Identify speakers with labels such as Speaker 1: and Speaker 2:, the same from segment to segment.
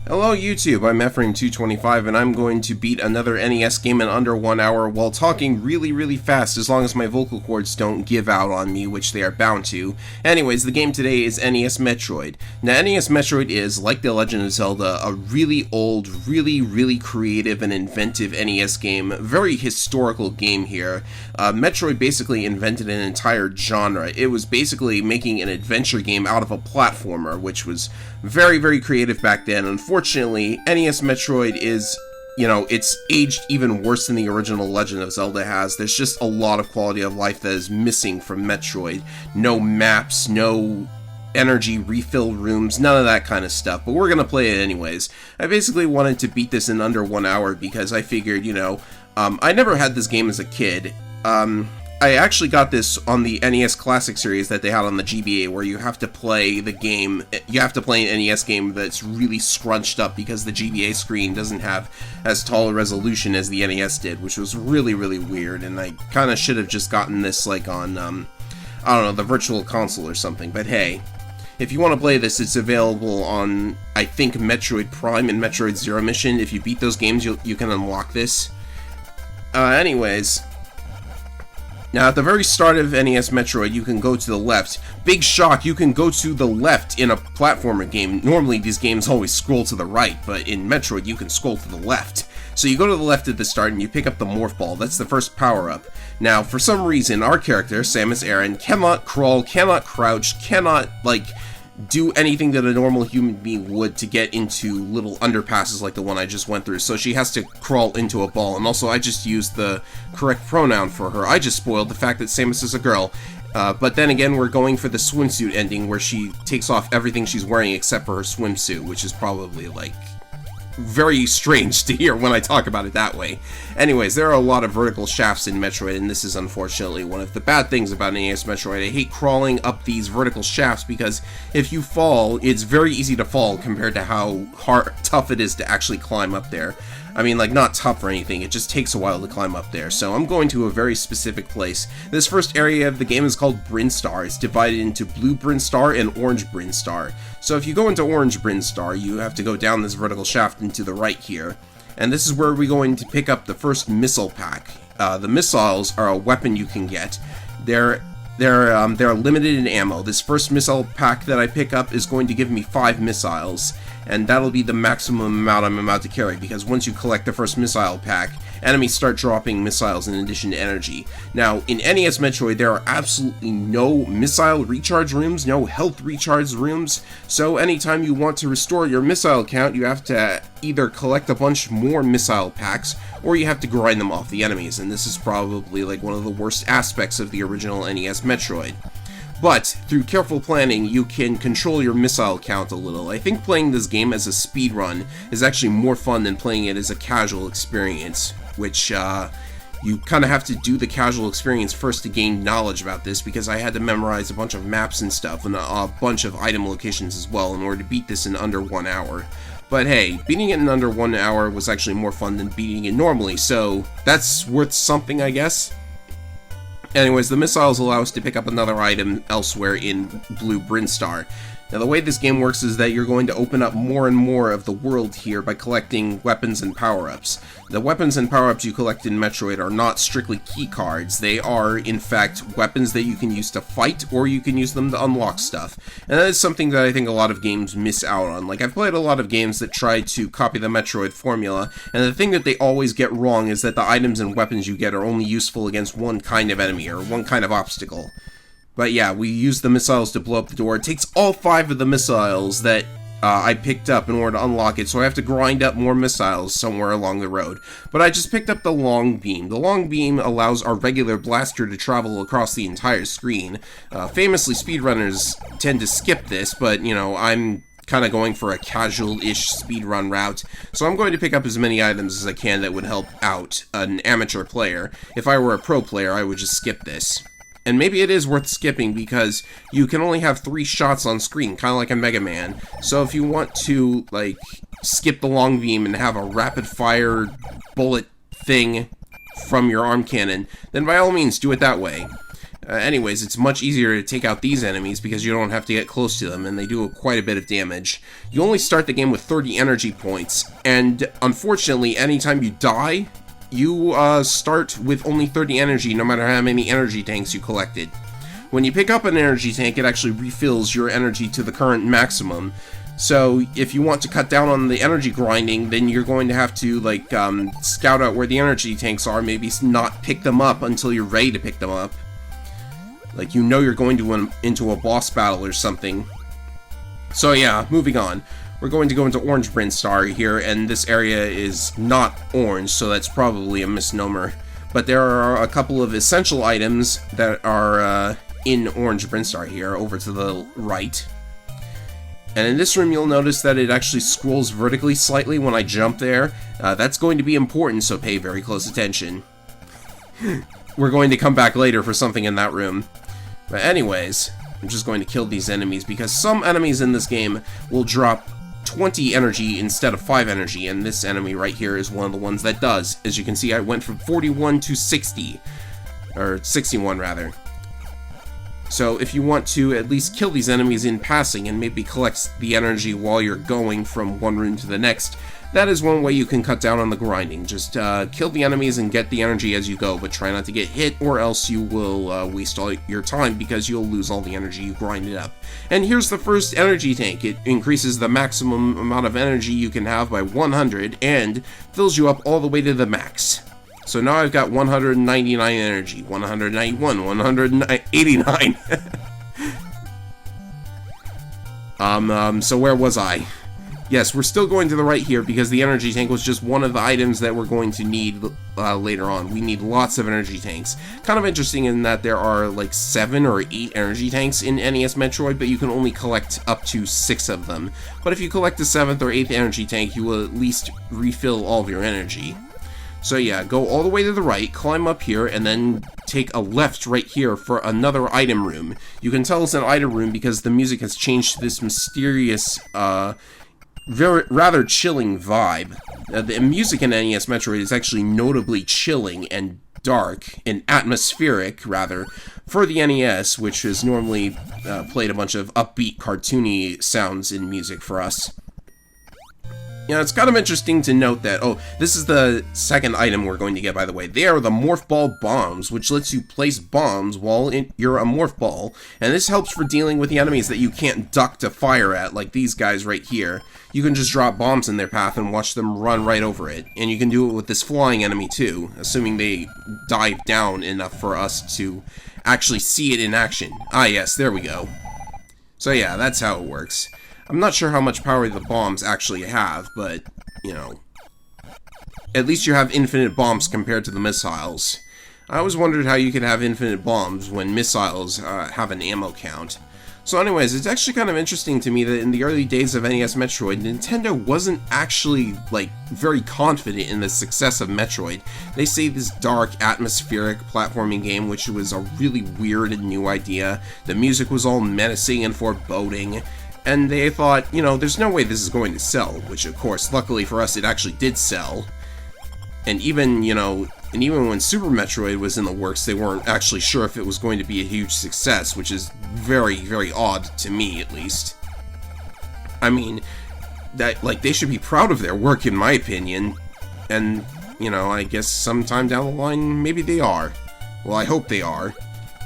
Speaker 1: Hello YouTube, I'm Ephraim225 and I'm going to beat another NES game in under 1 hour while talking really fast as long as my vocal cords don't give out on me, which they are bound to. Anyways, the game today is NES Metroid. Now NES Metroid is, like The Legend of Zelda, a really old, really creative and inventive NES game, very historical game here. Metroid basically invented an entire genre. It was basically making an adventure game out of a platformer, which was very creative back then. Unfortunately, NES Metroid is, it's aged even worse than the original Legend of Zelda has. There's just a lot of quality of life that is missing from Metroid. No maps, no energy refill rooms, none of that kind of stuff, but we're gonna play it anyways. I basically wanted to beat this in under 1 hour because I figured, I never had this game as a kid. I actually got this on the NES Classic series that they had on the GBA, where you have to play the game, you have to play an NES game that's really scrunched up because the GBA screen doesn't have as tall a resolution as the NES did, which was really weird, and I kind of should have just gotten this like on, I don't know, the Virtual Console or something, but hey. If you want to play this, it's available on, I think, Metroid Prime and Metroid Zero Mission. If you beat those games, you can unlock this. Anyways, now at the very start of NES Metroid, you can go to the left. Big shock, you can go to the left in a platformer game. Normally these games always scroll to the right, but in Metroid you can scroll to the left. So you go to the left at the start and you pick up the Morph Ball. That's the first power-up. Now, for some reason, our character, Samus Aran, cannot crawl, cannot crouch, cannot, do anything that a normal human being would to get into little underpasses like the one I just went through, so she has to crawl into a ball. And also, I just used the correct pronoun for her. I just spoiled the fact that Samus is a girl. But then again, we're going for the swimsuit ending, where she takes off everything she's wearing except for her swimsuit, which is probably, very strange to hear when I talk about it that way. Anyways, there are a lot of vertical shafts in Metroid, and this is unfortunately one of the bad things about NES Metroid. I hate crawling up these vertical shafts because if you fall, it's very easy to fall compared to how tough it is to actually climb up there. I mean, not tough or anything, it just takes a while to climb up there, so I'm going to a very specific place. This first area of the game is called Brinstar. It's divided into Blue Brinstar and Orange Brinstar. So if you go into Orange Brinstar, you have to go down this vertical shaft and to the right here. And this is where we're going to pick up the first missile pack. The missiles are a weapon you can get. They're limited in ammo. This first missile pack that I pick up is going to give me 5 missiles, and that'll be the maximum amount I'm about to carry, because once you collect the first missile pack, enemies start dropping missiles in addition to energy. Now, in NES Metroid, there are absolutely no missile recharge rooms, no health recharge rooms, so anytime you want to restore your missile count, you have to either collect a bunch more missile packs, or you have to grind them off the enemies, and this is probably one of the worst aspects of the original NES Metroid. But, through careful planning, you can control your missile count a little. I think playing this game as a speedrun is actually more fun than playing it as a casual experience, which, you kind of have to do the casual experience first to gain knowledge about this, because I had to memorize a bunch of maps and stuff, and a bunch of item locations as well, in order to beat this in under 1 hour. But hey, beating it in under 1 hour was actually more fun than beating it normally, so that's worth something, I guess. Anyways, the missiles allow us to pick up another item elsewhere in Blue Brinstar. Now, the way this game works is that you're going to open up more and more of the world here by collecting weapons and power-ups. The weapons and power-ups you collect in Metroid are not strictly key cards. They are, in fact, weapons that you can use to fight, or you can use them to unlock stuff. And that is something that I think a lot of games miss out on. I've played a lot of games that try to copy the Metroid formula, and the thing that they always get wrong is that the items and weapons you get are only useful against one kind of enemy, or one kind of obstacle. But yeah, we use the missiles to blow up the door. It takes all 5 of the missiles that I picked up in order to unlock it, so I have to grind up more missiles somewhere along the road. But I just picked up the long beam. The long beam allows our regular blaster to travel across the entire screen. Famously, speedrunners tend to skip this, but, I'm kind of going for a casual-ish speedrun route, so I'm going to pick up as many items as I can that would help out an amateur player. If I were a pro player, I would just skip this. And maybe it is worth skipping because you can only have 3 shots on screen, kind of like a Mega Man. So if you want to, skip the long beam and have a rapid-fire bullet thing from your arm cannon, then by all means do it that way. Anyways, it's much easier to take out these enemies because you don't have to get close to them, and they do quite a bit of damage. You only start the game with 30 energy points, and unfortunately, anytime you die, you start with only 30 energy, no matter how many energy tanks you collected. When you pick up an energy tank, it actually refills your energy to the current maximum. So if you want to cut down on the energy grinding, then you're going to have to, like, scout out where the energy tanks are, maybe not pick them up until you're ready to pick them up. Like, you know you're going to into a boss battle or something. So yeah, moving on. We're going to go into Orange Brinstar here, and this area is not orange, so that's probably a misnomer. But there are a couple of essential items that are in Orange Brinstar here, over to the right. And in this room, you'll notice that it actually scrolls vertically slightly when I jump there. That's going to be important, so pay very close attention. We're going to come back later for something in that room. But anyways, I'm just going to kill these enemies, because some enemies in this game will drop 20 energy instead of 5 energy, and this enemy right here is one of the ones that does. As you can see, I went from 41 to 60, or 61 rather. So if you want to at least kill these enemies in passing and maybe collect the energy while you're going from one room to the next, that is one way you can cut down on the grinding. Just kill the enemies and get the energy as you go, but try not to get hit, or else you will waste all your time because you'll lose all the energy you grinded up. And here's the first energy tank. It increases the maximum amount of energy you can have by 100 and fills you up all the way to the max. So now I've got 199 energy, 191, 189. So where was I? Yes, we're still going to the right here because the energy tank was just one of the items that we're going to need later on. We need lots of energy tanks. Kind of interesting in that there are like 7 or 8 energy tanks in NES Metroid, but you can only collect up to 6 of them. But if you collect the 7th or 8th energy tank, you will at least refill all of your energy. So yeah, go all the way to the right, climb up here, and then take a left right here for another item room. You can tell it's an item room because the music has changed to this mysterious, rather chilling vibe. The music in NES Metroid is actually notably chilling and dark, and atmospheric, rather, for the NES, which has normally played a bunch of upbeat, cartoony sounds in music for us. Yeah, it's kind of interesting to note that, oh, this is the second item we're going to get, by the way. They are the Morpho Bombs, which lets you place bombs while you're a Morph Ball, and this helps for dealing with the enemies that you can't duck to fire at, like these guys right here. You can just drop bombs in their path and watch them run right over it, and you can do it with this flying enemy too, assuming they dive down enough for us to actually see it in action. Ah yes, there we go. So yeah, that's how it works. I'm not sure how much power the bombs actually have, but, you know, at least you have infinite bombs compared to the missiles. I always wondered how you could have infinite bombs when missiles have an ammo count. So anyways, it's actually kind of interesting to me that in the early days of NES Metroid, Nintendo wasn't actually, like, very confident in the success of Metroid. They say this dark, atmospheric platforming game, which was a really weird and new idea. The music was all menacing and foreboding. And they thought, you know, there's no way this is going to sell, which of course, luckily for us, it actually did sell. And even, you know, even when Super Metroid was in the works, they weren't actually sure if it was going to be a huge success, which is very, very odd to me, at least. I mean, that, like, they should be proud of their work, in my opinion. And, you know, I guess sometime down the line, maybe they are. Well, I hope they are.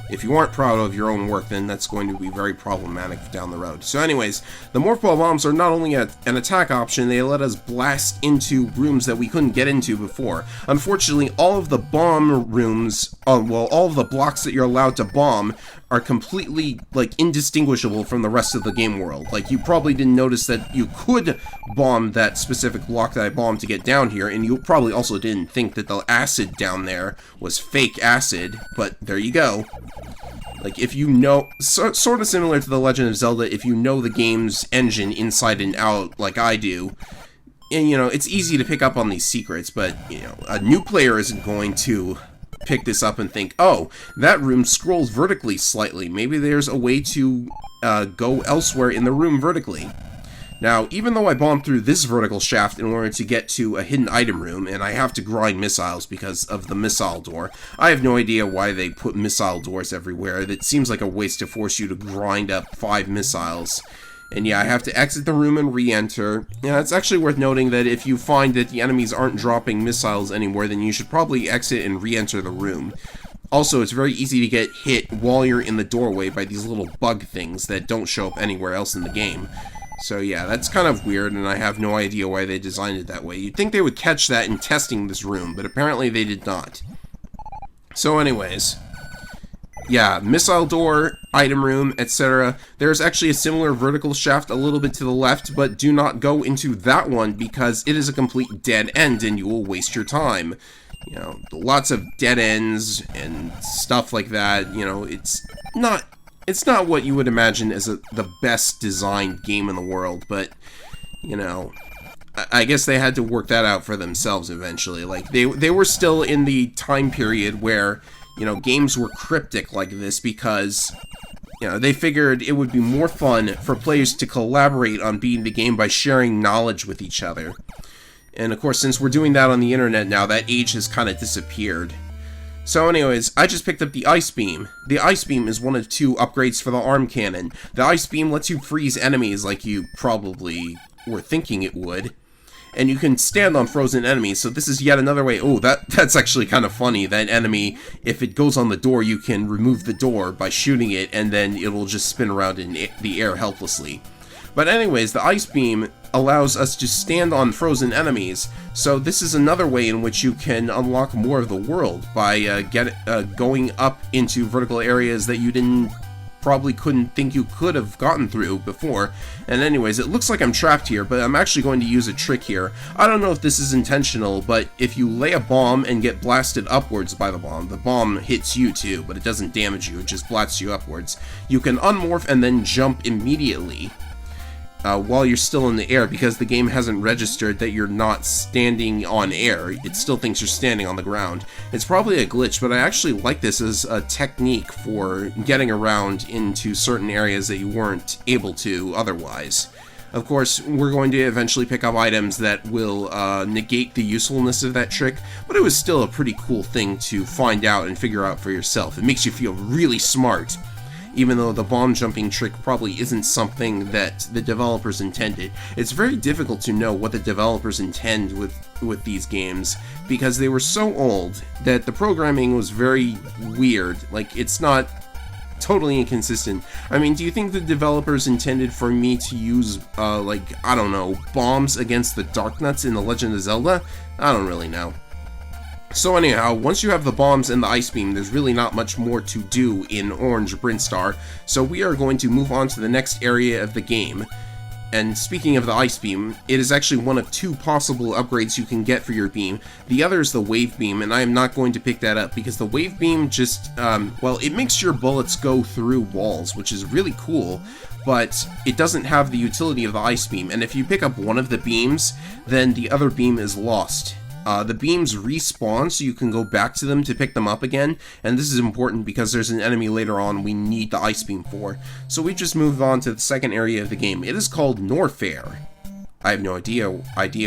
Speaker 1: If you aren't proud of your own work, then that's going to be very problematic down the road. So anyways, the Morpho Bombs are not only an attack option, they let us blast into rooms that we couldn't get into before. Unfortunately, all of the bomb rooms, well, all of the blocks that you're allowed to bomb are completely, like, indistinguishable from the rest of the game world. Like, you probably didn't notice that you could bomb that specific block that I bombed to get down here, and you probably also didn't think that the acid down there was fake acid, but there you go. Like, if you know, sort of similar to The Legend of Zelda, if you know the game's engine inside and out, like I do, and, you know, it's easy to pick up on these secrets, but, you know, a new player isn't going to pick this up and think, oh, that room scrolls vertically slightly. Maybe there's a way to go elsewhere in the room vertically. Now, even though I bombed through this vertical shaft in order to get to a hidden item room, and I have to grind missiles because of the missile door, I have no idea why they put missile doors everywhere. That seems like a waste to force you to grind up 5 missiles. And yeah, I have to exit the room and re-enter. Yeah, it's actually worth noting that if you find that the enemies aren't dropping missiles anymore, then you should probably exit and re-enter the room. Also, it's very easy to get hit while you're in the doorway by these little bug things that don't show up anywhere else in the game. So yeah, that's kind of weird, and I have no idea why they designed it that way. You'd think they would catch that in testing this room, but apparently they did not. So anyways, yeah, missile door, item room, etc. There's actually a similar vertical shaft a little bit to the left, but do not go into that one because it is a complete dead end and you will waste your time. You know, lots of dead ends and stuff like that. You know, it's not what you would imagine as the best designed game in the world, but, you know, I guess they had to work that out for themselves eventually. Like, they were still in the time period where, you know, games were cryptic like this because, you know, they figured it would be more fun for players to collaborate on beating the game by sharing knowledge with each other. And of course, since we're doing that on the internet now, that age has kind of disappeared. So anyways, I just picked up the Ice Beam. The Ice Beam is one of 2 upgrades for the arm cannon. The Ice Beam lets you freeze enemies like you probably were thinking it would. And you can stand on frozen enemies, so this is yet another way. Oh, that's actually kind of funny. That enemy, if it goes on the door, you can remove the door by shooting it, and then it will just spin around in the air helplessly. But anyways, the Ice Beam allows us to stand on frozen enemies, so this is another way in which you can unlock more of the world by going up into vertical areas that you probably couldn't think you could have gotten through before. And anyways, it looks like I'm trapped here, but I'm actually going to use a trick here. I don't know if this is intentional, but if you lay a bomb and get blasted upwards by the bomb hits you too, but it doesn't damage you, it just blasts you upwards. You can unmorph and then jump immediately while you're still in the air, because the game hasn't registered that you're not standing on air. It still thinks you're standing on the ground. It's probably a glitch, but I actually like this as a technique for getting around into certain areas that you weren't able to otherwise. Of course, we're going to eventually pick up items that will negate the usefulness of that trick, but it was still a pretty cool thing to find out and figure out for yourself. It makes you feel really smart, even though the bomb jumping trick probably isn't something that the developers intended. It's very difficult to know what the developers intend with these games, because they were so old that the programming was very weird. Like, it's not totally inconsistent. I mean, do you think the developers intended for me to use, like, I don't know, bombs against the Darknuts in The Legend of Zelda? I don't really know. So anyhow, once you have the bombs and the Ice Beam, there's really not much more to do in Orange Brinstar, so we are going to move on to the next area of the game. And speaking of the Ice Beam, it is actually one of 2 possible upgrades you can get for your beam. The other is the Wave Beam, and I am not going to pick that up, because the Wave Beam just, well, it makes your bullets go through walls, which is really cool, but it doesn't have the utility of the Ice Beam, and if you pick up one of the beams, then the other beam is lost. The beams respawn, so you can go back to them to pick them up again, and this is important because there's an enemy later on we need the Ice Beam for. So we just moved on to the second area of the game. It is called Norfair. I have no idea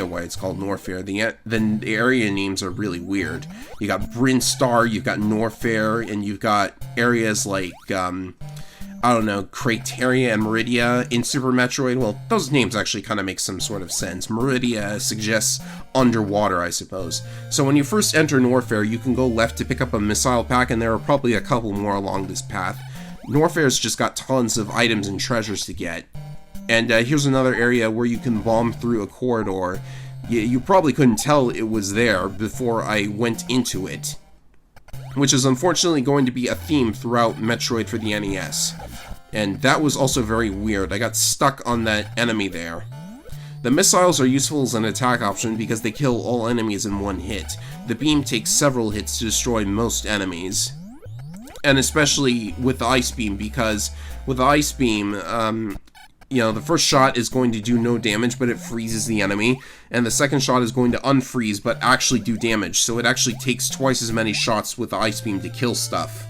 Speaker 1: why it's called Norfair. The area names are really weird. You got Brinstar, you've got Norfair, and you've got areas like, I don't know, Crateria and Meridia in Super Metroid. Well, those names actually kind of make some sort of sense. Meridia suggests underwater, I suppose. So when you first enter Norfair, you can go left to pick up a missile pack, and there are probably a couple more along this path. Norfair's just got tons of items and treasures to get. And here's another area where you can bomb through a corridor. You probably couldn't tell it was there before I went into it, which is unfortunately going to be a theme throughout Metroid for the NES. And that was also very weird. I got stuck on that enemy there. The missiles are useful as an attack option because they kill all enemies in one hit. The beam takes several hits to destroy most enemies. And especially with the Ice Beam, because with the Ice Beam, you know, the first shot is going to do no damage, but it freezes the enemy, and the second shot is going to unfreeze, but actually do damage, so it actually takes twice as many shots with the Ice Beam to kill stuff.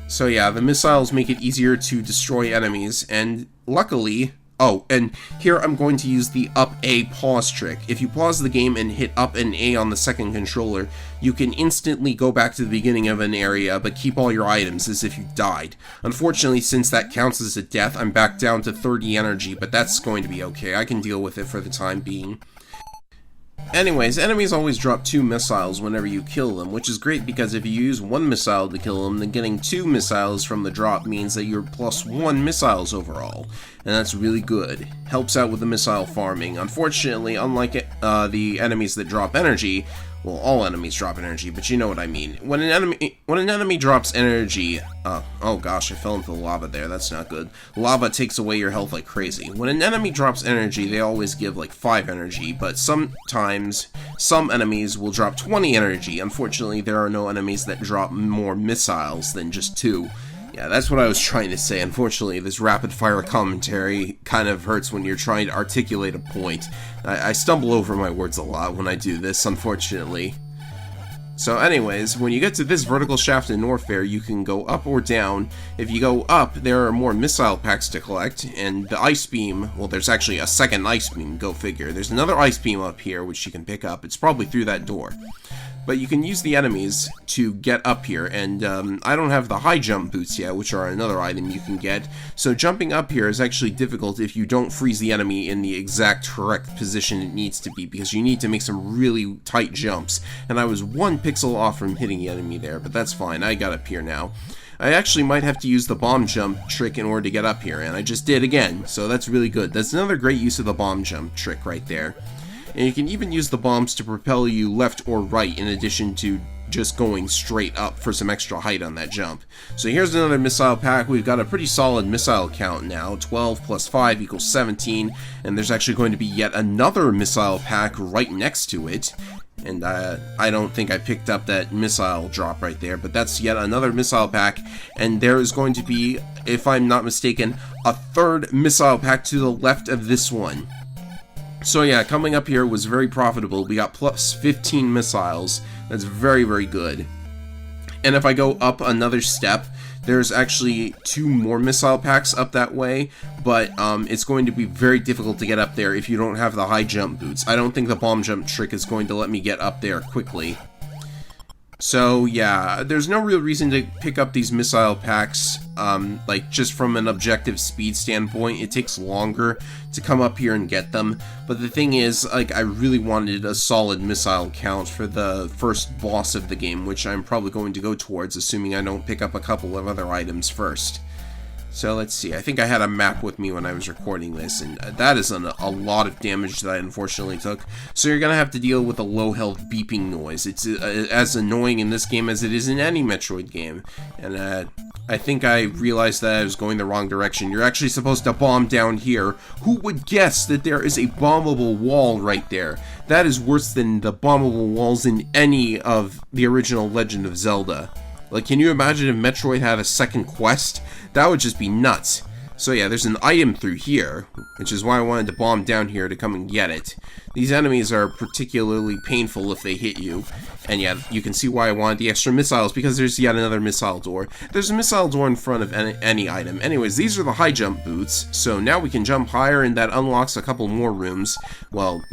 Speaker 1: So yeah, the missiles make it easier to destroy enemies, and luckily, Oh, and here I'm going to use the up A pause trick. If you pause the game and hit up and A on the second controller, you can instantly go back to the beginning of an area, but keep all your items as if you died. Unfortunately, since that counts as a death, I'm back down to 30 energy, but that's going to be okay. I can deal with it for the time being. Anyways, enemies always drop 2 missiles whenever you kill them, which is great because if you use 1 missile to kill them, then getting 2 missiles from the drop means that you're plus 1 missiles overall, and that's really good. Helps out with the missile farming. Unfortunately, unlike the enemies that drop energy, well, all enemies drop energy, but you know what I mean. When an enemy drops energy, oh gosh, I fell into the lava there, that's not good. Lava takes away your health like crazy. When an enemy drops energy, they always give like 5 energy, but sometimes some enemies will drop 20 energy. Unfortunately, there are no enemies that drop more missiles than just 2. Yeah, that's what I was trying to say. Unfortunately, this rapid-fire commentary kind of hurts when you're trying to articulate a point. I stumble over my words a lot when I do this, unfortunately. So anyways, when you get to this vertical shaft in Norfair, you can go up or down. If you go up, there are more missile packs to collect, and the ice beam, well, there's actually a second ice beam, go figure. There's another ice beam up here, which you can pick up. It's probably through that door. But you can use the enemies to get up here, and I don't have the high jump boots yet, which are another item you can get, so jumping up here is actually difficult if you don't freeze the enemy in the exact correct position it needs to be, because you need to make some really tight jumps, and I was 1 pixel off from hitting the enemy there, but that's fine, I got up here now. I actually might have to use the bomb jump trick in order to get up here, and I just did again, so that's really good. That's another great use of the bomb jump trick right there. And you can even use the bombs to propel you left or right in addition to just going straight up for some extra height on that jump. So here's another missile pack. We've got a pretty solid missile count now. 12 plus 5 equals 17, and there's actually going to be yet another missile pack right next to it. And I don't think I picked up that missile drop right there, but that's yet another missile pack, and there is going to be, if I'm not mistaken, a 3rd missile pack to the left of this one. So yeah, coming up here was very profitable. We got plus 15 missiles. That's very, very good. And if I go up another step, there's actually 2 more missile packs up that way, but it's going to be very difficult to get up there if you don't have the high jump boots. I don't think the bomb jump trick is going to let me get up there quickly. So yeah, there's no real reason to pick up these missile packs, like just from an objective speed standpoint. It takes longer to come up here and get them, but the thing is, like, I really wanted a solid missile count for the first boss of the game, which I'm probably going to go towards, assuming I don't pick up a couple of other items first. So let's see, I think I had a map with me when I was recording this, and that is a lot of damage that I unfortunately took. So you're going to have to deal with a low health beeping noise. It's as annoying in this game as it is in any Metroid game. And I think I realized that I was going the wrong direction. You're actually supposed to bomb down here. Who would guess that there is a bombable wall right there? That is worse than the bombable walls in any of the original Legend of Zelda. Like, can you imagine if Metroid had a second quest? That would just be nuts. So yeah, there's an item through here, which is why I wanted to bomb down here to come and get it. These enemies are particularly painful if they hit you. And yeah, you can see why I wanted the extra missiles, because there's yet another missile door. There's a missile door in front of any item. Anyways, these are the high jump boots, so now we can jump higher, and that unlocks a couple more rooms. Well,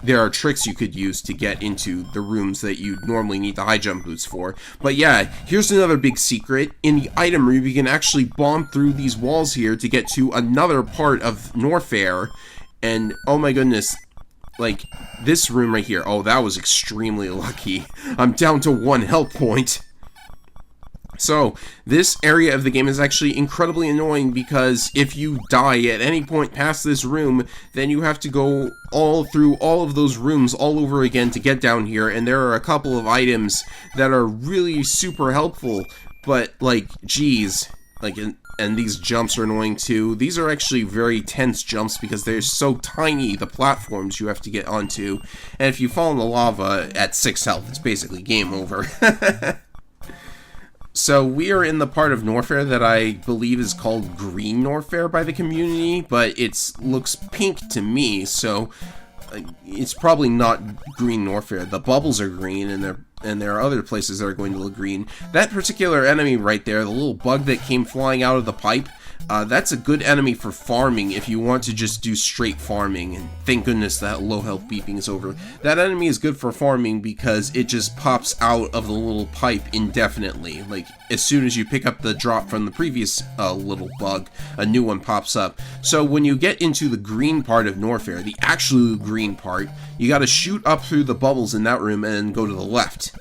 Speaker 1: there are tricks you could use to get into the rooms that you normally need the high jump boots for. But yeah, here's another big secret. In the item room, you can actually bomb through these walls here to get to another part of Norfair, and oh my goodness, like, this room right here, oh, that was extremely lucky. I'm down to 1 health point. So, this area of the game is actually incredibly annoying, because if you die at any point past this room, then you have to go all through all of those rooms all over again to get down here, and there are a couple of items that are really super helpful, but, like, geez, like, and these jumps are annoying too. These are actually very tense jumps because they're so tiny, the platforms you have to get onto. And if you fall in the lava at 6 health, it's basically game over. So we are in the part of Norfair that I believe is called Green Norfair by the community, but it looks pink to me, so it's probably not Green Norfair. The bubbles are green, and there are other places that are going to look green. That particular enemy right there, the little bug that came flying out of the pipe, That's a good enemy for farming if you want to just do straight farming, and thank goodness that low health beeping is over. That enemy is good for farming because it just pops out of the little pipe indefinitely. Like, as soon as you pick up the drop from the previous little bug, a new one pops up. So when you get into the green part of Norfair, the actual green part, you gotta shoot up through the bubbles in that room and then go to the left.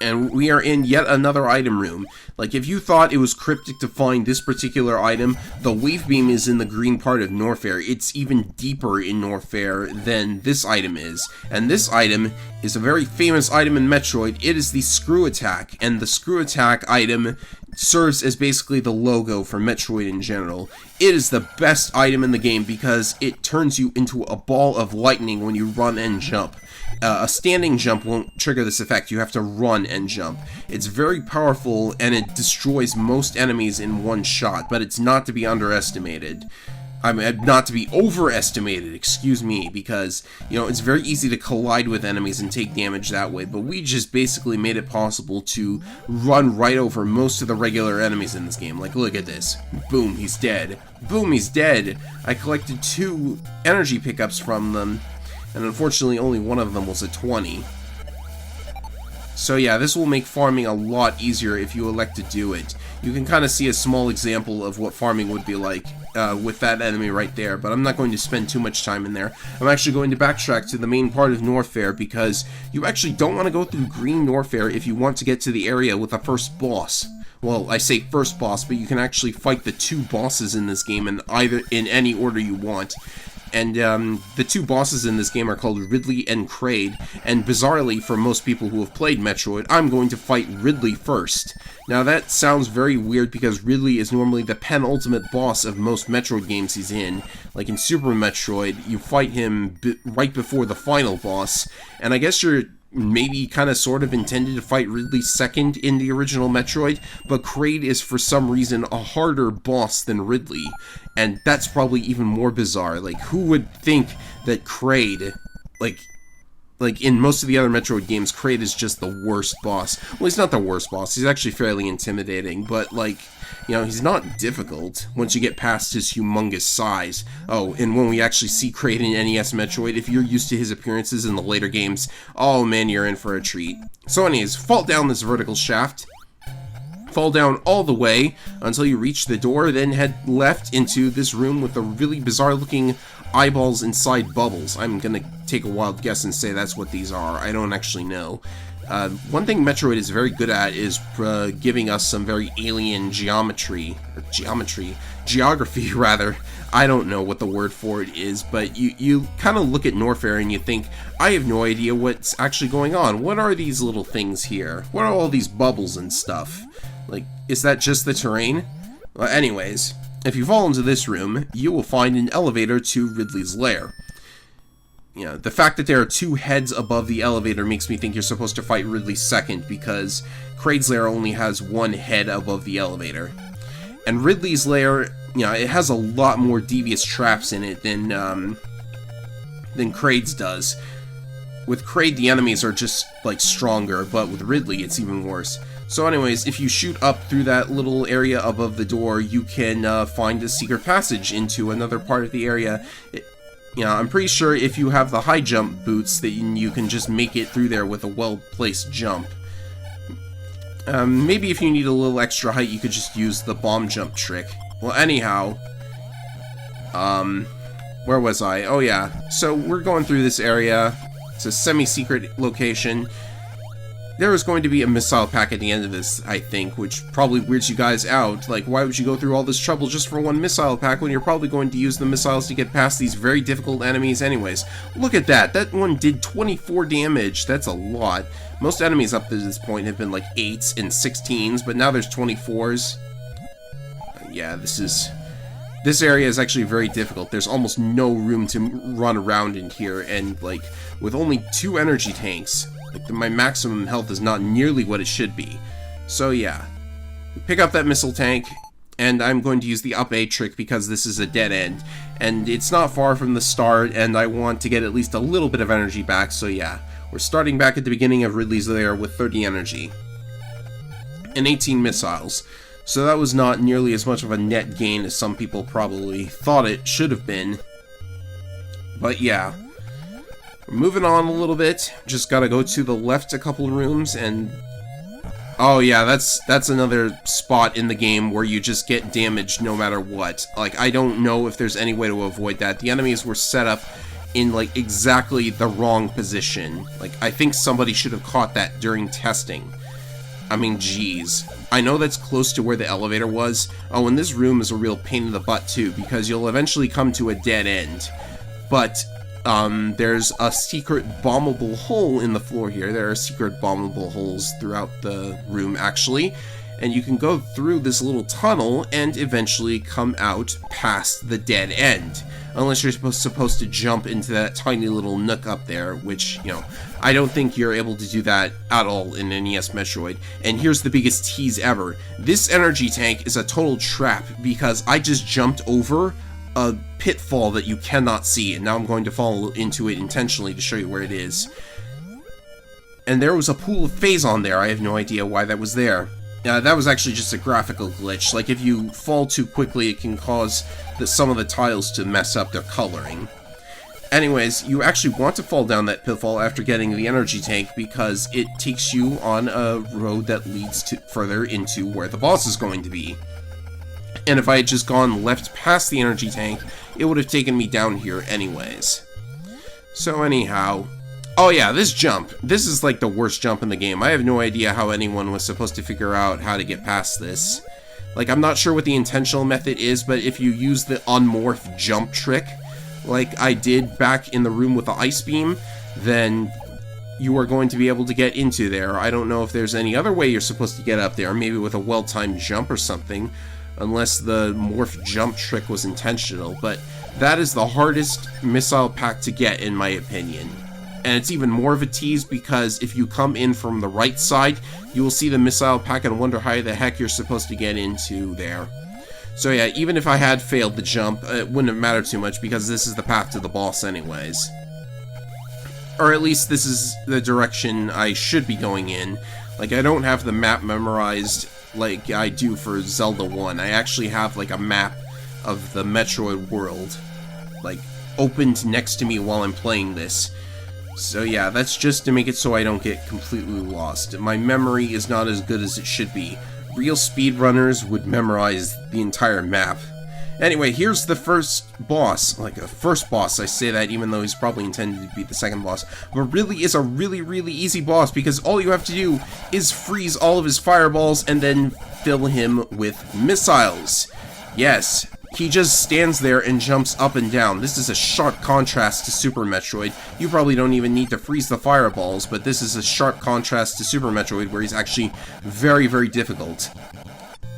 Speaker 1: And we are in yet another item room. Like, if you thought it was cryptic to find this particular item, the wave beam is in the green part of Norfair. It's even deeper in Norfair than this item is. And this item is a very famous item in Metroid. It is the screw attack, and the screw attack item serves as basically the logo for Metroid in general. It is the best item in the game because it turns you into a ball of lightning when you run and jump. A standing jump won't trigger this effect, you have to run and jump. It's very powerful and it destroys most enemies in one shot, but it's not to be underestimated. I mean, not to be overestimated, excuse me, because, you know, it's very easy to collide with enemies and take damage that way, but we just basically made it possible to run right over most of the regular enemies in this game. Like, look at this. Boom, he's dead. Boom, he's dead. I collected 2 energy pickups from them, and unfortunately only one of them was a 20. So yeah, this will make farming a lot easier if you elect to do it. You can kind of see a small example of what farming would be like with that enemy right there, but I'm not going to spend too much time in there. I'm actually going to backtrack to the main part of Norfair because you actually don't want to go through green Norfair if you want to get to the area with the first boss. Well, I say first boss, but you can actually fight the 2 bosses in this game in any order you want. And the 2 bosses in this game are called Ridley and Kraid, and bizarrely, for most people who have played Metroid, I'm going to fight Ridley first. Now that sounds very weird because Ridley is normally the penultimate boss of most Metroid games he's in. Like in Super Metroid, you fight him right before the final boss, and I guess you're maybe kind of sort of intended to fight Ridley second in the original Metroid, but Kraid is for some reason a harder boss than Ridley, and that's probably even more bizarre. Like, who would think that Kraid, like in most of the other Metroid games, Kraid is just the worst boss. Well, he's not the worst boss, he's actually fairly intimidating, but like, you know, he's not difficult once you get past his humongous size. Oh, and when we actually see Kraid in NES Metroid, if you're used to his appearances in the later games, oh man, you're in for a treat. So anyways, fall down this vertical shaft. Fall down all the way until you reach the door, then head left into this room with the really bizarre looking eyeballs inside bubbles. I'm gonna take a wild guess and say that's what these are. I don't actually know. One thing Metroid is very good at is giving us some very alien geography rather. I don't know what the word for it is, but you kind of look at Norfair and you think, I have no idea what's actually going on. What are these little things here? What are all these bubbles and stuff? Like, is that just the terrain? Well, anyways, if you fall into this room, you will find an elevator to Ridley's lair. You know, the fact that there are 2 heads above the elevator makes me think you're supposed to fight Ridley second, because Kraid's lair only has 1 head above the elevator. And Ridley's lair, you know, it has a lot more devious traps in it than Kraid's does. With Kraid, the enemies are just, like, stronger, but with Ridley, it's even worse. So anyways, if you shoot up through that little area above the door, you can find a secret passage into another part of the area. You know, I'm pretty sure if you have the high jump boots, that you can just make it through there with a well-placed jump. Maybe if you need a little extra height, you could just use the bomb jump trick. Well, anyhow, where was I? Oh yeah, so we're going through this area. It's a semi-secret location. There is going to be a missile pack at the end of this, I think, which probably weirds you guys out. Like, why would you go through all this trouble just for 1 missile pack when you're probably going to use the missiles to get past these very difficult enemies anyways? Look at that! That one did 24 damage. That's a lot. Most enemies up to this point have been like 8s and 16s, but now there's 24s. Yeah, this area is actually very difficult. There's almost no room to run around in here, and like, with only 2 energy tanks, like, my maximum health is not nearly what it should be. So yeah, pick up that missile tank, and I'm going to use the up A trick because this is a dead end, and it's not far from the start, and I want to get at least a little bit of energy back, so yeah. We're starting back at the beginning of Ridley's lair with 30 energy. And 18 missiles. So that was not nearly as much of a net gain as some people probably thought it should have been. But yeah. Moving on a little bit, just gotta go to the left a couple rooms and... Oh yeah, that's another spot in the game where you just get damaged no matter what. Like, I don't know if there's any way to avoid that. The enemies were set up in, like, exactly the wrong position. Like, I think somebody should have caught that during testing. I mean, geez. I know that's close to where the elevator was. Oh, and this room is a real pain in the butt, too, because you'll eventually come to a dead end. But... there's a secret bombable hole in the floor here. There are secret bombable holes throughout the room, actually. And you can go through this little tunnel and eventually come out past the dead end. Unless you're supposed to jump into that tiny little nook up there, which, you know, I don't think you're able to do that at all in NES Metroid. And here's the biggest tease ever. This energy tank is a total trap because I just jumped over a pitfall that you cannot see, and now I'm going to fall into it intentionally to show you where it is. And there was a pool of phazon there. I have no idea why that was there. That was actually just a graphical glitch. Like, if you fall too quickly, it can cause some of the tiles to mess up their coloring. Anyways, you actually want to fall down that pitfall after getting the energy tank because it takes you on a road that leads to further into where the boss is going to be. And if I had just gone left past the energy tank, it would have taken me down here anyways. So anyhow... Oh yeah, this jump. This is like the worst jump in the game. I have no idea how anyone was supposed to figure out how to get past this. Like, I'm not sure what the intentional method is, but if you use the unmorph jump trick, like I did back in the room with the ice beam, then you are going to be able to get into there. I don't know if there's any other way you're supposed to get up there, maybe with a well-timed jump or something. Unless the morph jump trick was intentional, but that is the hardest missile pack to get, in my opinion. And it's even more of a tease because if you come in from the right side, you will see the missile pack and wonder how the heck you're supposed to get into there. So yeah, even if I had failed the jump, it wouldn't have mattered too much because this is the path to the boss anyways. Or at least this is the direction I should be going in. Like, I don't have the map memorized like I do for Zelda 1. I actually have like a map of the Metroid world like opened next to me while I'm playing this. So yeah, that's just to make it so I don't get completely lost. My memory is not as good as it should be. Real speedrunners would memorize the entire map. Anyway, here's the first boss. Like, a first boss, I say that even though he's probably intended to be the second boss. But really is a really easy boss because all you have to do is freeze all of his fireballs and then fill him with missiles. Yes, he just stands there and jumps up and down. This is a sharp contrast to Super Metroid. You probably don't even need to freeze the fireballs, but this is a sharp contrast to Super Metroid where he's actually very difficult.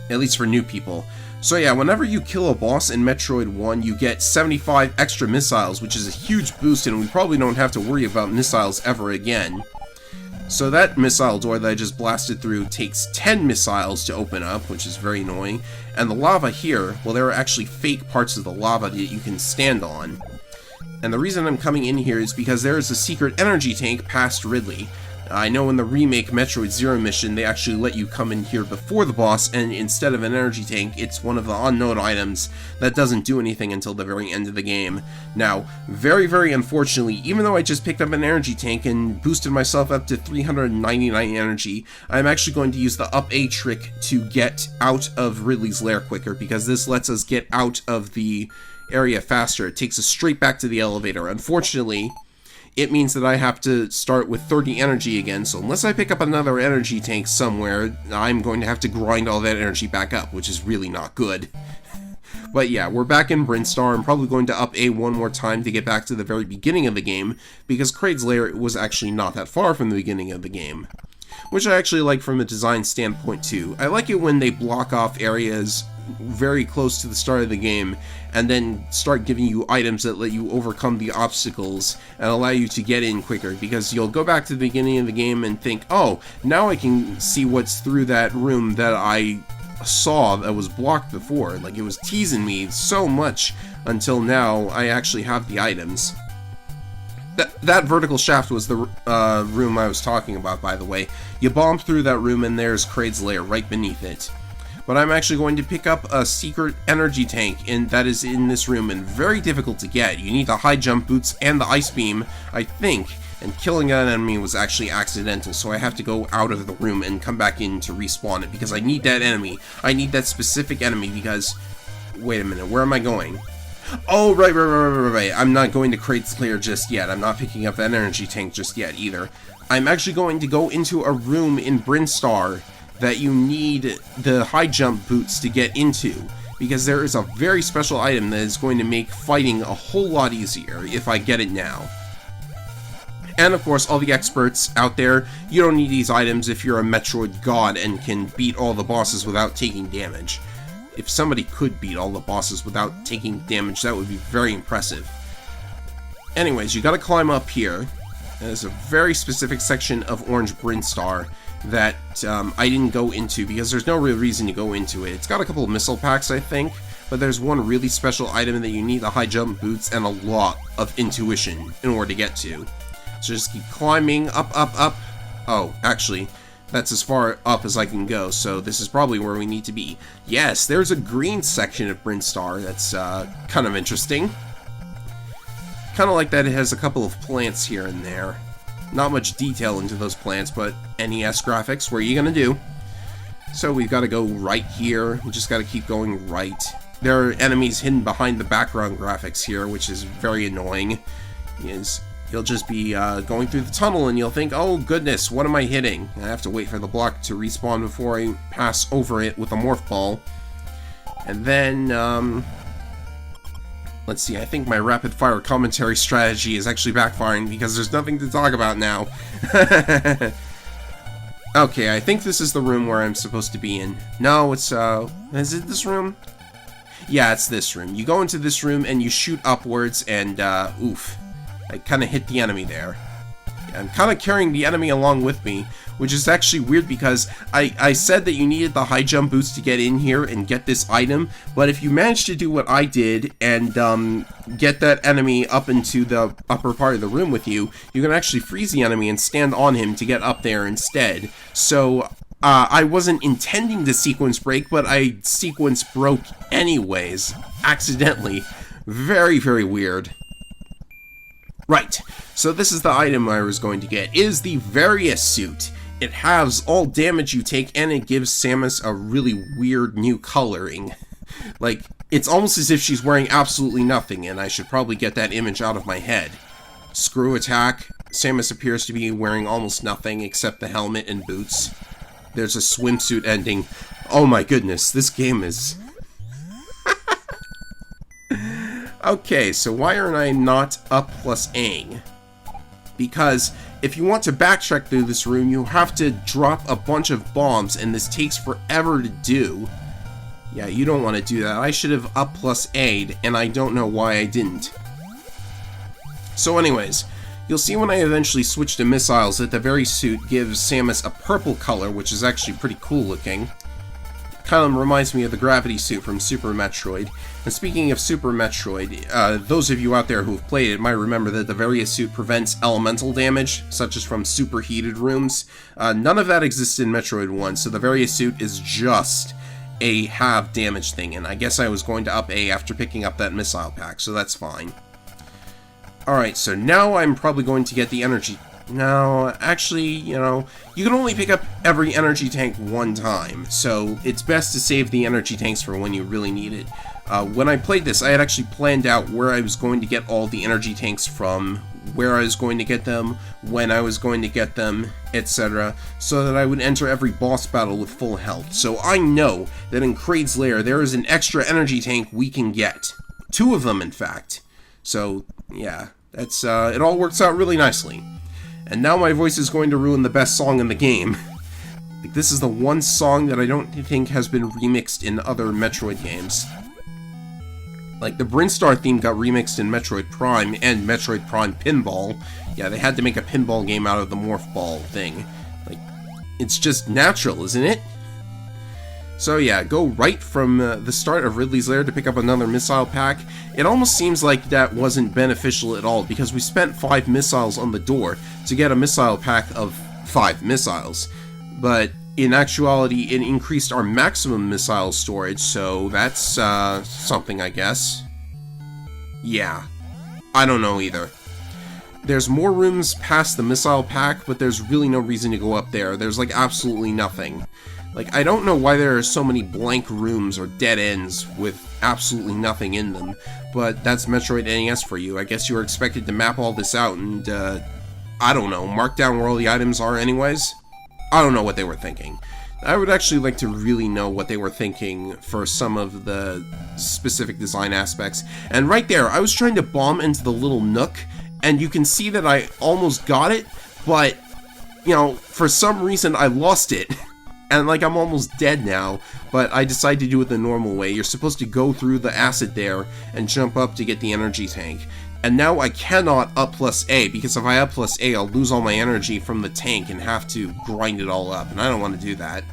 Speaker 1: At least for new people. So yeah, whenever you kill a boss in Metroid 1, you get 75 extra missiles, which is a huge boost, and we probably don't have to worry about missiles ever again. So that missile door that I just blasted through takes 10 missiles to open up, which is very annoying. And the lava here, well, there are actually fake parts of the lava that you can stand on. And the reason I'm coming in here is because there is a secret energy tank past Ridley. I know in the remake Metroid Zero mission, they actually let you come in here before the boss, and instead of an energy tank, it's one of the unknown items that doesn't do anything until the very end of the game. Now, very unfortunately, even though I just picked up an energy tank and boosted myself up to 399 energy, I'm actually going to use the up A trick to get out of Ridley's lair quicker, because this lets us get out of the area faster. It takes us straight back to the elevator. Unfortunately, it means that I have to start with 30 energy again, so unless I pick up another energy tank somewhere, I'm going to have to grind all that energy back up, which is really not good. But yeah, we're back in Brinstar. I'm probably going to up A one more time to get back to the very beginning of the game, because Kraid's lair was actually not that far from the beginning of the game. Which I actually like from a design standpoint too. I like it when they block off areas very close to the start of the game and then start giving you items that let you overcome the obstacles and allow you to get in quicker, because you'll go back to the beginning of the game and think, oh, now I can see what's through that room that I saw that was blocked before. Like, it was teasing me so much until now I actually have the items. That vertical shaft was the room I was talking about, by the way. You bomb through that room and there's Kraid's lair right beneath it. but I'm actually going to pick up a secret energy tank that is in this room, and very difficult to get. You need the high jump boots and the ice beam, I think, and killing an enemy was actually accidental, so I have to go out of the room and come back in to respawn it, because I need that enemy. I need that specific enemy, because... Wait a minute, where am I going? Oh, right. I'm not going to Kraid's Lair just yet. I'm not picking up that energy tank just yet, either. I'm actually going to go into a room in Brinstar that you need the high jump boots to get into, because there is a very special item that is going to make fighting a whole lot easier if I get it now. And of course, all the experts out there, you don't need these items if you're a Metroid god and can beat all the bosses without taking damage. If somebody could beat all the bosses without taking damage, that would be very impressive. Anyways, you gotta climb up here. There's a very specific section of Orange Brinstar that I didn't go into because there's no real reason to go into it. It's got a couple of missile packs, I think, but there's one really special item that you need the high jump boots and a lot of intuition in order to get to. So just keep climbing up. Oh, actually, that's as far up as I can go, so this is probably where we need to be. Yes, there's a green section of Brinstar that's kind of interesting. Kind of like that it has a couple of plants here and there. Not much detail into those plants, but NES graphics, what are you gonna do? So we've got to go right here. We just got to keep going right. There are enemies hidden behind the background graphics here, which is very annoying. You'll just be going through the tunnel and you'll think, oh goodness, what am I hitting? I have to wait for the block to respawn before I pass over it with a morph ball. And then, let's see, I think my rapid fire commentary strategy is actually backfiring because there's nothing to talk about now. Okay, I think this is the room where I'm supposed to be in. No, it's, is it this room? Yeah, it's this room. You go into this room and you shoot upwards and, oof. I kind of hit the enemy there. Yeah, I'm kind of carrying the enemy along with me, which is actually weird because I said that you needed the high jump boots to get in here and get this item, but if you manage to do what I did and get that enemy up into the upper part of the room with you, you can actually freeze the enemy and stand on him to get up there instead. So I wasn't intending to sequence break, but I sequence broke anyways, accidentally. Very, very weird. Right, so this is the item I was going to get. It is the Various Suit. It halves all damage you take, and it gives Samus a really weird new coloring. Like, it's almost as if she's wearing absolutely nothing, and I should probably get that image out of my head. Screw attack. Samus appears to be wearing almost nothing except the helmet and boots. There's a swimsuit ending. Oh my goodness, this game is... Okay, so why aren't I not up plus A? Because if you want to backtrack through this room, you have to drop a bunch of bombs, and this takes forever to do. Yeah, you don't want to do that. I should have up plus A'd, and I don't know why I didn't. So anyways, you'll see when I eventually switch to missiles that the Very Suit gives Samus a purple color, which is actually pretty cool looking. Kind of reminds me of the Gravity Suit from Super Metroid. And speaking of Super Metroid, those of you out there who have played it might remember that the Various Suit prevents elemental damage, such as from superheated rooms. None of that exists in Metroid 1, so the Various Suit is just a half damage thing, and I guess I was going to up A after picking up that missile pack, so that's fine. Alright, so now I'm probably going to get the energy... No, actually, you know, you can only pick up every energy tank one time, so it's best to save the energy tanks for when you really need it. When I played this, I had actually planned out where I was going to get all the energy tanks from, where I was going to get them, when I was going to get them, etc., so that I would enter every boss battle with full health. So I know that in Kraid's Lair there is an extra energy tank we can get. 2 of them, in fact. So, yeah, that's it all works out really nicely. And now my voice is going to ruin the best song in the game. Like, this is the one song that I don't think has been remixed in other Metroid games. Like, the Brinstar theme got remixed in Metroid Prime and Metroid Prime Pinball. Yeah, they had to make a pinball game out of the Morph Ball thing. Like, it's just natural, isn't it? So yeah, go right from the start of Ridley's Lair to pick up another missile pack. It almost seems like that wasn't beneficial at all, because we spent 5 missiles on the door to get a missile pack of 5 missiles. But in actuality, it increased our maximum missile storage, so that's something, I guess. Yeah, I don't know either. There's more rooms past the missile pack, but there's really no reason to go up there. There's like absolutely nothing. Like, I don't know why there are so many blank rooms or dead ends with absolutely nothing in them, but that's Metroid NES for you. I guess you were expected to map all this out and, I don't know, mark down where all the items are anyways? I don't know what they were thinking. I would actually like to really know what they were thinking for some of the specific design aspects. And right there, I was trying to bomb into the little nook, and you can see that I almost got it, but, you know, for some reason I lost it. And, like, I'm almost dead now, but I decided to do it the normal way. You're supposed to go through the acid there and jump up to get the energy tank. And now I cannot up plus A, because if I up plus A, I'll lose all my energy from the tank and have to grind it all up, and I don't want to do that.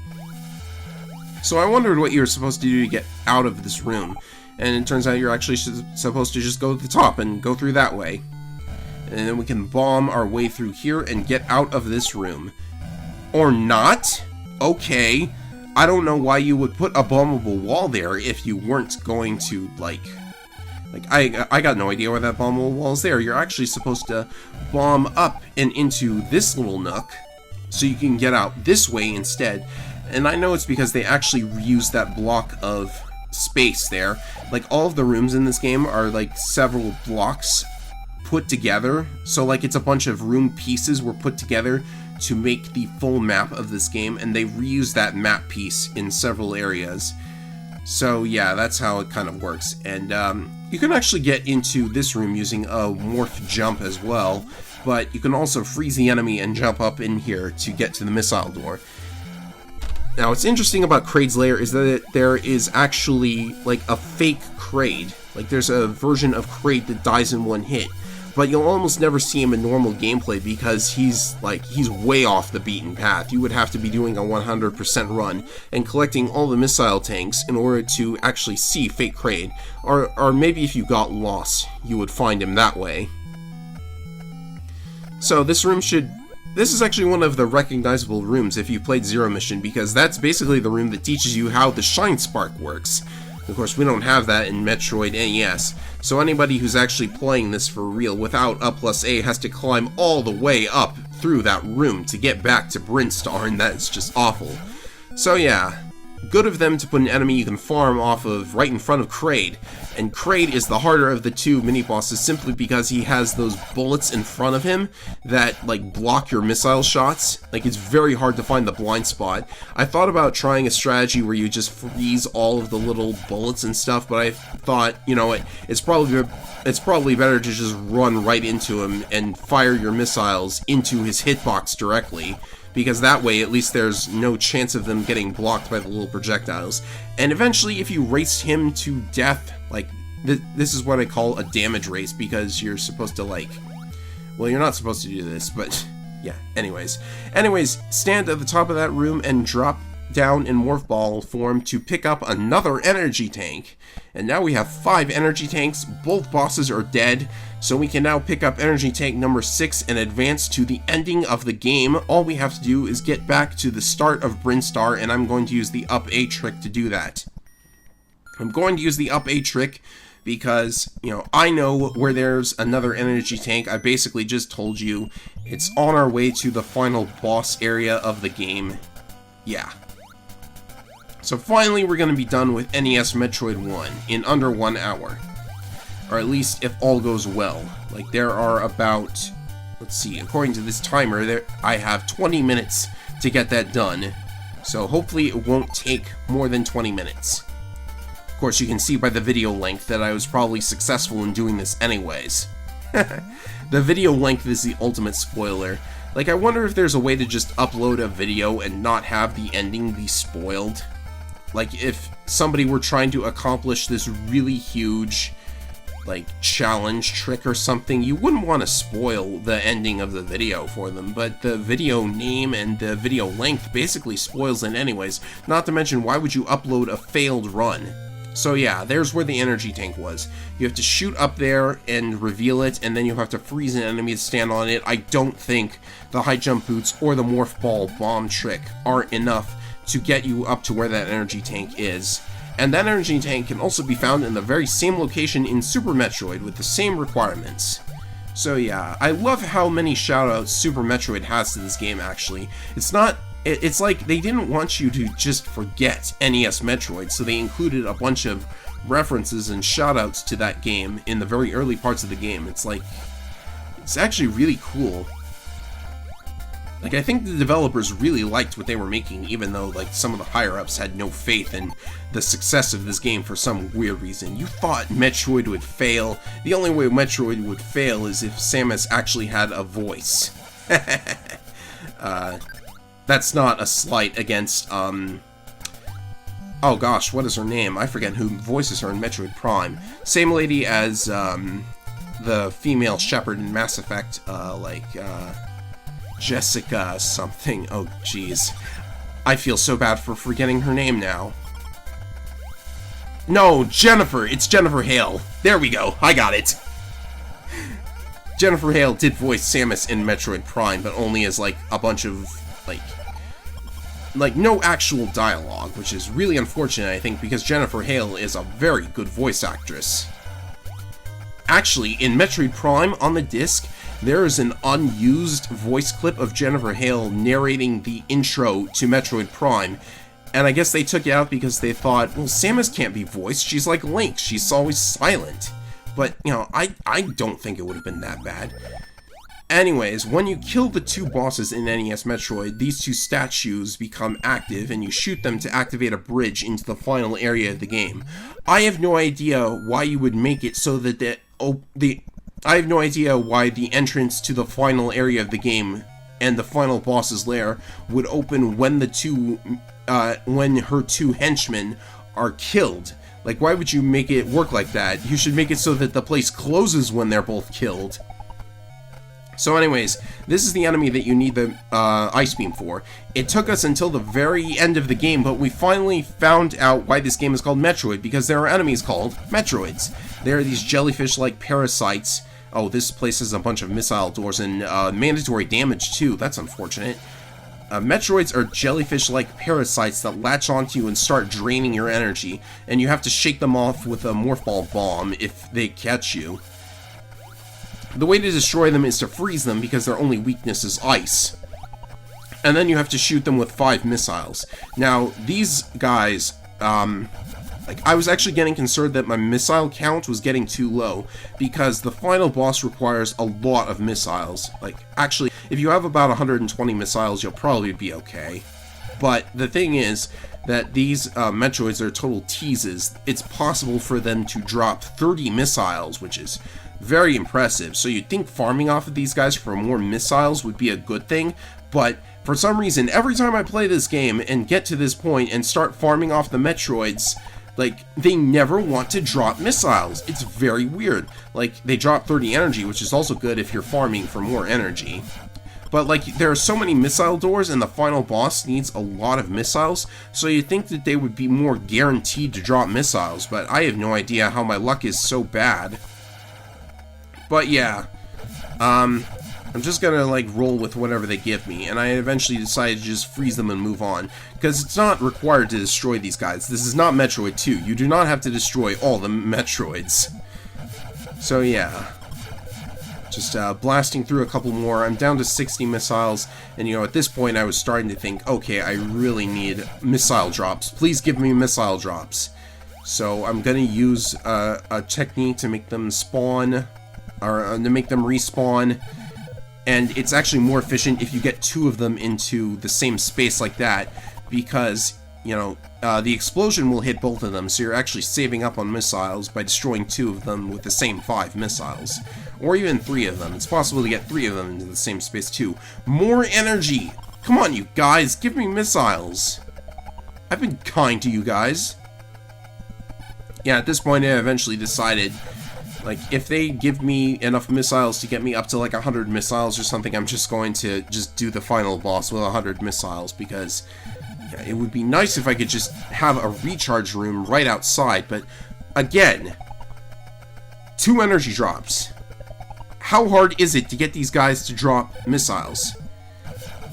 Speaker 1: So I wondered what you were supposed to do to get out of this room, and it turns out you're actually supposed to just go to the top and go through that way. And then we can bomb our way through here and get out of this room. Or not? Okay, I don't know why you would put a bombable wall there if you weren't going to, like, I got no idea why that bombable wall is there. You're actually supposed to bomb up and into this little nook, so you can get out this way instead. And I know it's because they actually reused that block of space there. Like, all of the rooms in this game are, like, several blocks put together, so, like, it's a bunch of room pieces were put together to make the full map of this game, and they reused that map piece in several areas. So yeah, that's how it kind of works. And you can actually get into this room using a morph jump as well, but you can also freeze the enemy and jump up in here to get to the missile door. Now, what's interesting about Kraid's Lair is that there is actually, like, a fake Kraid. Like, there's a version of Kraid that dies in one hit. But you'll almost never see him in normal gameplay because he's way off the beaten path. You would have to be doing a 100% run and collecting all the missile tanks in order to actually see Fake Kraid. Or maybe if you got lost, you would find him that way. So this is actually one of the recognizable rooms if you played Zero Mission, because that's basically the room that teaches you how the Shine Spark works. Of course, we don't have that in Metroid NES, so anybody who's actually playing this for real without up plus A has to climb all the way up through that room to get back to Brinstar, and that's just awful. So yeah, good of them to put an enemy you can farm off of right in front of Kraid, and Kraid is the harder of the two mini-bosses simply because he has those bullets in front of him that, like, block your missile shots. Like, it's very hard to find the blind spot. I thought about trying a strategy where you just freeze all of the little bullets and stuff, but I thought, you know what, it's probably better to just run right into him and fire your missiles into his hitbox directly, because that way at least there's no chance of them getting blocked by the little projectiles. And eventually, if you race him to death, like, this is what I call a damage race, because you're supposed to, like, well, you're not supposed to do this, but yeah, anyways, stand at the top of that room and drop down in Morph Ball form to pick up another energy tank. And now we have 5 energy tanks, both bosses are dead, so we can now pick up energy tank number 6 and advance to the ending of the game. All we have to do is get back to the start of Brinstar, and I'm going to use the up A trick to do that. I'm going to use the up A trick because, you know, I know where there's another energy tank. I basically just told you it's on our way to the final boss area of the game. Yeah. So finally, we're going to be done with NES Metroid 1 in under 1 hour. Or at least if all goes well. Like, there are about, let's see, according to this timer, I have 20 minutes to get that done. So hopefully it won't take more than 20 minutes. Of course, you can see by the video length that I was probably successful in doing this anyways. The video length is the ultimate spoiler. Like, I wonder if there's a way to just upload a video and not have the ending be spoiled. Like, if somebody were trying to accomplish this really huge, like, challenge trick or something, you wouldn't want to spoil the ending of the video for them, but the video name and the video length basically spoils it anyways. Not to mention, why would you upload a failed run? So yeah, there's where the energy tank was. You have to shoot up there and reveal it, and then you have to freeze an enemy to stand on it. I don't think the high jump boots or the Morph Ball bomb trick are enough to get you up to where that energy tank is. And that energy tank can also be found in the very same location in Super Metroid with the same requirements. So yeah, I love how many shoutouts Super Metroid has to this game, actually. It's like they didn't want you to just forget NES Metroid, so they included a bunch of references and shoutouts to that game in the very early parts of the game. It's actually really cool. Like, I think the developers really liked what they were making, even though, like, some of the higher-ups had no faith in the success of this game for some weird reason. You thought Metroid would fail. The only way Metroid would fail is if Samus actually had a voice. That's not a slight against, oh gosh, what is her name? I forget who voices her in Metroid Prime. Same lady as, the female shepherd in Mass Effect, Jessica something. Oh, jeez. I feel so bad for forgetting her name now. No, Jennifer! It's Jennifer Hale. There we go, I got it. Jennifer Hale did voice Samus in Metroid Prime, but only as, like, a bunch of, like, no actual dialogue, which is really unfortunate, I think, because Jennifer Hale is a very good voice actress. Actually, in Metroid Prime, on the disc, there is an unused voice clip of Jennifer Hale narrating the intro to Metroid Prime, and I guess they took it out because they thought, well, Samus can't be voiced, she's like Link, she's always silent. But, you know, I don't think it would have been that bad. Anyways, when you kill the two bosses in NES Metroid, these two statues become active, and you shoot them to activate a bridge into the final area of the game. I have no idea why you would make it so that I have no idea why the entrance to the final area of the game and the final boss's lair would open when when her two henchmen are killed. Like, why would you make it work like that? You should make it so that the place closes when they're both killed. So anyways, this is the enemy that you need the Ice Beam for. It took us until the very end of the game, but we finally found out why this game is called Metroid, because there are enemies called Metroids. They are these jellyfish-like parasites. Oh, this place has a bunch of missile doors and mandatory damage too, that's unfortunate. Metroids are jellyfish-like parasites that latch onto you and start draining your energy, and you have to shake them off with a Morph Ball Bomb if they catch you. The way to destroy them is to freeze them because their only weakness is ice. And then you have to shoot them with 5 missiles. Now, these guys, I was actually getting concerned that my missile count was getting too low, because the final boss requires a lot of missiles. Like, actually, if you have about 120 missiles, you'll probably be okay. But the thing is that these Metroids are total teases. It's possible for them to drop 30 missiles, which is very impressive. So you'd think farming off of these guys for more missiles would be a good thing, but for some reason, every time I play this game and get to this point and start farming off the Metroids, like, they never want to drop missiles. It's very weird. Like, they drop 30 energy, which is also good if you're farming for more energy. But, like, there are so many missile doors, and the final boss needs a lot of missiles, so you'd think that they would be more guaranteed to drop missiles, but I have no idea how my luck is so bad. But yeah, I'm just gonna, like, roll with whatever they give me, and I eventually decided to just freeze them and move on, because it's not required to destroy these guys. This is not Metroid 2. You do not have to destroy all the Metroids. So yeah, just blasting through a couple more. I'm down to 60 missiles, and you know, at this point I was starting to think, okay, I really need missile drops. Please give me missile drops. So I'm gonna use a technique to make them spawn, or to make them respawn, and it's actually more efficient if you get 2 of them into the same space like that, because, you know, the explosion will hit both of them, so you're actually saving up on missiles by destroying 2 of them with the same 5 missiles. Or even 3 of them. It's possible to get 3 of them into the same space too. More energy! Come on, you guys, give me missiles! I've been kind to you guys. Yeah, at this point I eventually decided, like, if they give me enough missiles to get me up to like 100 missiles or something, I'm just going to just do the final boss with 100 missiles, because It would be nice if I could just have a recharge room right outside, but again, 2 energy drops. How hard is it to get these guys to drop missiles?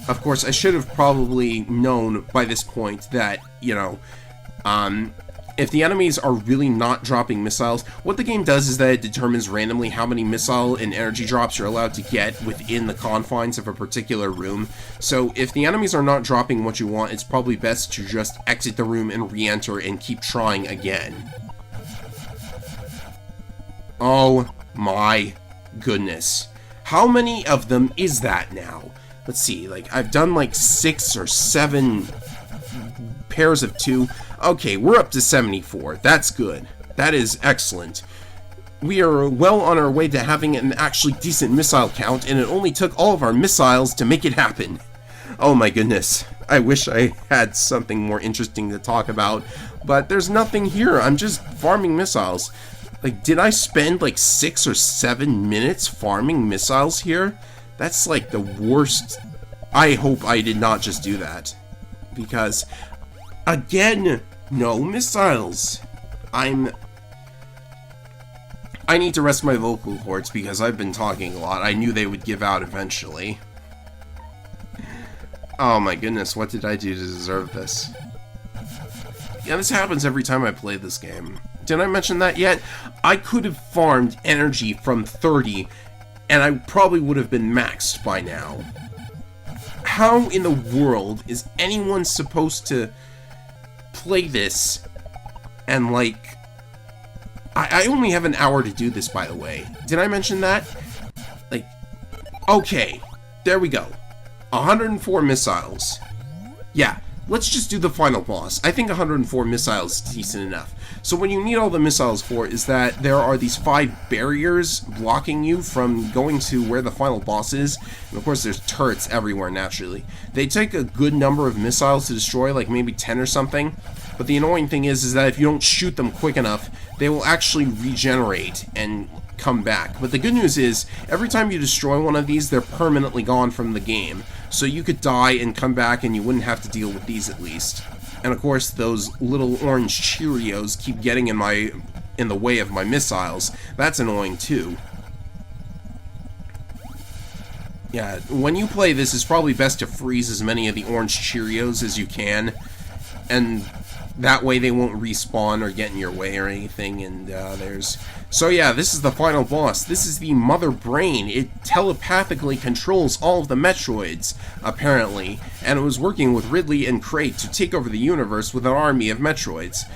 Speaker 1: Of course, I should have probably known by this point that, you know, if the enemies are really not dropping missiles, what the game does is that it determines randomly how many missile and energy drops you're allowed to get within the confines of a particular room. So if the enemies are not dropping what you want, it's probably best to just exit the room and re-enter and keep trying again. Oh my goodness. How many of them is that now? Let's see, like, I've done like 6 or 7 pairs of 2. Okay, we're up to 74. That's good. That is excellent. We are well on our way to having an actually decent missile count, and it only took all of our missiles to make it happen. Oh my goodness. I wish I had something more interesting to talk about, but there's nothing here. I'm just farming missiles. Like, did I spend like 6 or 7 minutes farming missiles here? That's like the worst. I hope I did not just do that. Because, again, no missiles. I need to rest my vocal cords because I've been talking a lot. I knew they would give out eventually. Oh my goodness, what did I do to deserve this? Yeah, this happens every time I play this game. Did I mention that yet? I could have farmed energy from 30, and I probably would have been maxed by now. How in the world is anyone supposed to play this and, like... I only have an hour to do this, by the way. Did I mention that? Like, okay, there we go. 104 missiles. Yeah, let's just do the final boss. I think 104 missiles is decent enough. So what you need all the missiles for is that there are these 5 barriers blocking you from going to where the final boss is. And of course there's turrets everywhere naturally. They take a good number of missiles to destroy, like maybe 10 or something. But the annoying thing is that if you don't shoot them quick enough, they will actually regenerate and come back. But the good news is, every time you destroy one of these, they're permanently gone from the game. So you could die and come back and you wouldn't have to deal with these at least. And of course, those little orange Cheerios keep getting in the way of my missiles. That's annoying too. Yeah, when you play this, it's probably best to freeze as many of the orange Cheerios as you can. And that way they won't respawn or get in your way or anything, and So yeah, this is the final boss. This is the Mother Brain. It telepathically controls all of the Metroids, apparently, and it was working with Ridley and Kraid to take over the universe with an army of Metroids.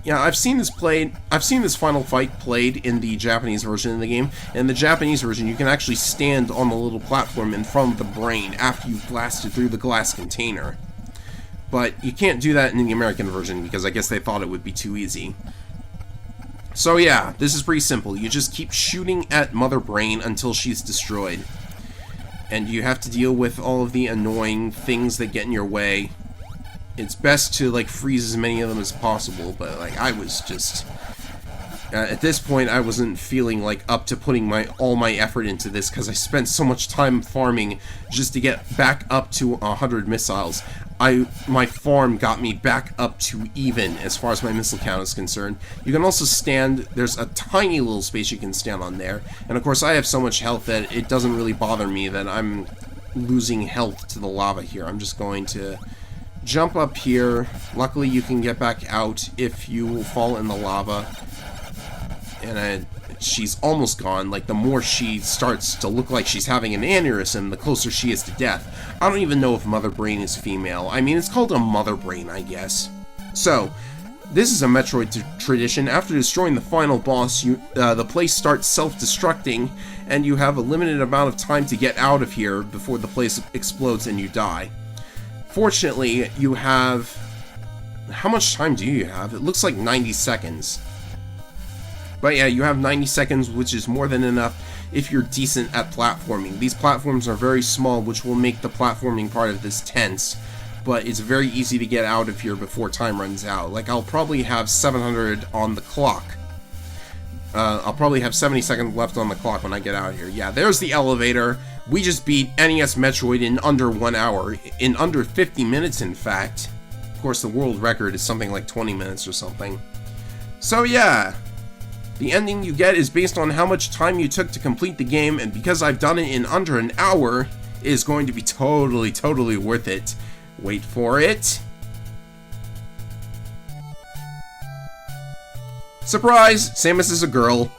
Speaker 1: Yeah, I've seen this final fight played in the Japanese version of the game. In the Japanese version, you can actually stand on the little platform in front of the brain after you've blasted through the glass container. But you can't do that in the American version because I guess they thought it would be too easy. So yeah, this is pretty simple. You just keep shooting at Mother Brain until she's destroyed. And you have to deal with all of the annoying things that get in your way. It's best to, like, freeze as many of them as possible, but, like, I was just... at this point, I wasn't feeling, like, up to putting all my effort into this, because I spent so much time farming just to get back up to 100 missiles. My farm got me back up to even as far as my missile count is concerned. You can also stand, there's a tiny little space you can stand on there, and of course I have so much health that it doesn't really bother me that I'm losing health to the lava here. I'm just going to jump up here. Luckily you can get back out if you fall in the lava. And she's almost gone. Like, the more she starts to look like she's having an aneurysm, the closer she is to death. I don't even know if Mother Brain is female. I mean, it's called a Mother Brain, I guess. So, this is a Metroid tradition. After destroying the final boss, the place starts self-destructing, and you have a limited amount of time to get out of here before the place explodes and you die. Fortunately, you have... How much time do you have? It looks like 90 seconds. But yeah, you have 90 seconds, which is more than enough if you're decent at platforming. These platforms are very small, which will make the platforming part of this tense, but it's very easy to get out of here before time runs out. Like, I'll probably have 700 on the clock. I'll probably have 70 seconds left on the clock when I get out of here. Yeah, there's the elevator. We just beat NES Metroid in under 1 hour. In under 50 minutes, in fact. Of course, the world record is something like 20 minutes or something. So yeah, the ending you get is based on how much time you took to complete the game, and because I've done it in under an hour, it is going to be totally worth it. Wait for it. Surprise! Samus is a girl.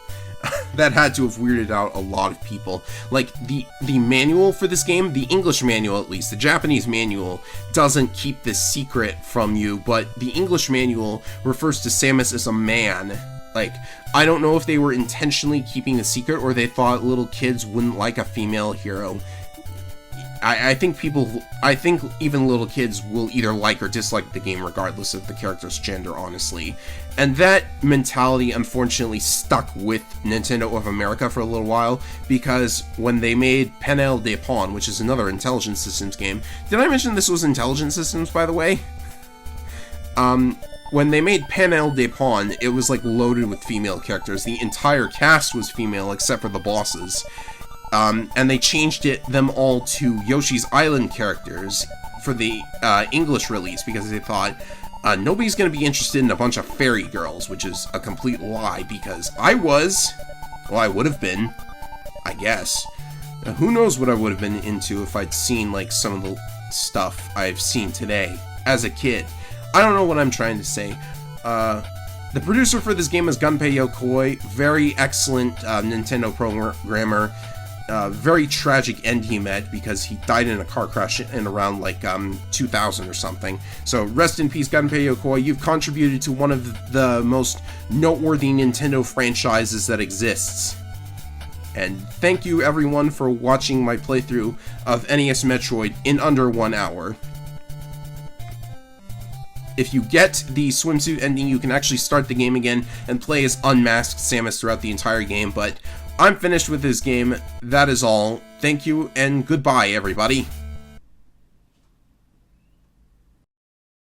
Speaker 1: That had to have weirded out a lot of people. Like, the manual for this game, the English manual at least, the Japanese manual, doesn't keep this secret from you, but the English manual refers to Samus as a man. Like, I don't know if they were intentionally keeping the secret or they thought little kids wouldn't like a female hero. I think even little kids will either like or dislike the game regardless of the character's gender, honestly. And that mentality unfortunately stuck with Nintendo of America for a little while, because when they made Panel de Pon, which is another Intelligent Systems game. Did I mention this was Intelligent Systems, by the way? When they made Panel de Pon, it was like loaded with female characters. The entire cast was female except for the bosses. And they changed them all to Yoshi's Island characters for the English release because they thought nobody's going to be interested in a bunch of fairy girls, which is a complete lie because I would have been, I guess. Now, who knows what I would have been into if I'd seen like some of the stuff I've seen today as a kid. I don't know what I'm trying to say. The producer for this game is Gunpei Yokoi, very excellent Nintendo programmer. Very tragic end he met because he died in a car crash in around like 2000 or something. So rest in peace, Gunpei Yokoi. You've contributed to one of the most noteworthy Nintendo franchises that exists. And thank you everyone for watching my playthrough of NES Metroid in under 1 hour. If you get the swimsuit ending, you can actually start the game again and play as unmasked Samus throughout the entire game, but I'm finished with this game. That is all. Thank you, and goodbye, everybody.